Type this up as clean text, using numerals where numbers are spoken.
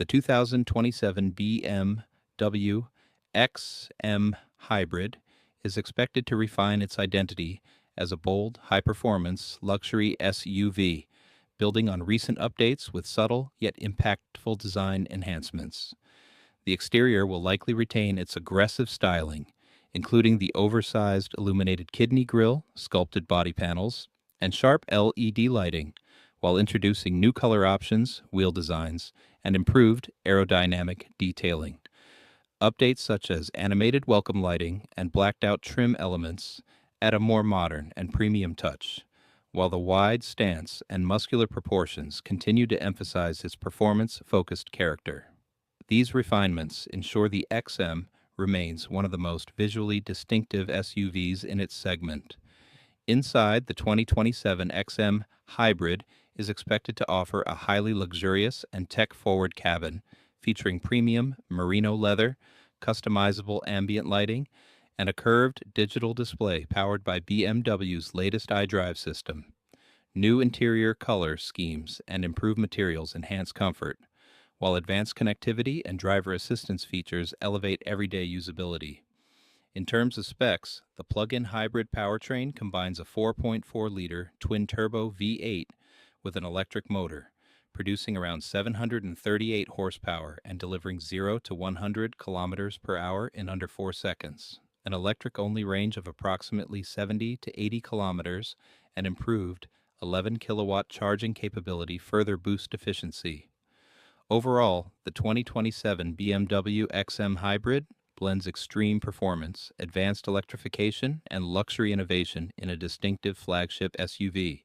The 2027 BMW XM Hybrid is expected to refine its identity as a bold, high-performance luxury SUV, building on recent updates with subtle yet impactful design enhancements. The exterior will likely retain its aggressive styling, including the oversized illuminated kidney grille, sculpted body panels, and sharp LED lighting, while introducing new color options, wheel designs, and improved aerodynamic detailing. Updates such as animated welcome lighting and blacked-out trim elements add a more modern and premium touch, while the wide stance and muscular proportions continue to emphasize its performance-focused character. These refinements ensure the XM remains one of the most visually distinctive SUVs in its segment. Inside, the 2027 XM Hybrid is expected to offer a highly luxurious and tech-forward cabin featuring premium merino leather, customizable ambient lighting, and a curved digital display powered by BMW's latest iDrive system. New interior color schemes and improved materials enhance comfort, while advanced connectivity and driver assistance features elevate everyday usability. In terms of specs, the plug-in hybrid powertrain combines a 4.4-liter twin-turbo V8 with an electric motor, producing around 738 horsepower and delivering 0 to 100 kilometers per hour in under 4 seconds. An electric-only range of approximately 70 to 80 kilometers and improved 11-kilowatt charging capability further boost efficiency. Overall, the 2027 BMW XM Hybrid blends extreme performance, advanced electrification, and luxury innovation in a distinctive flagship SUV.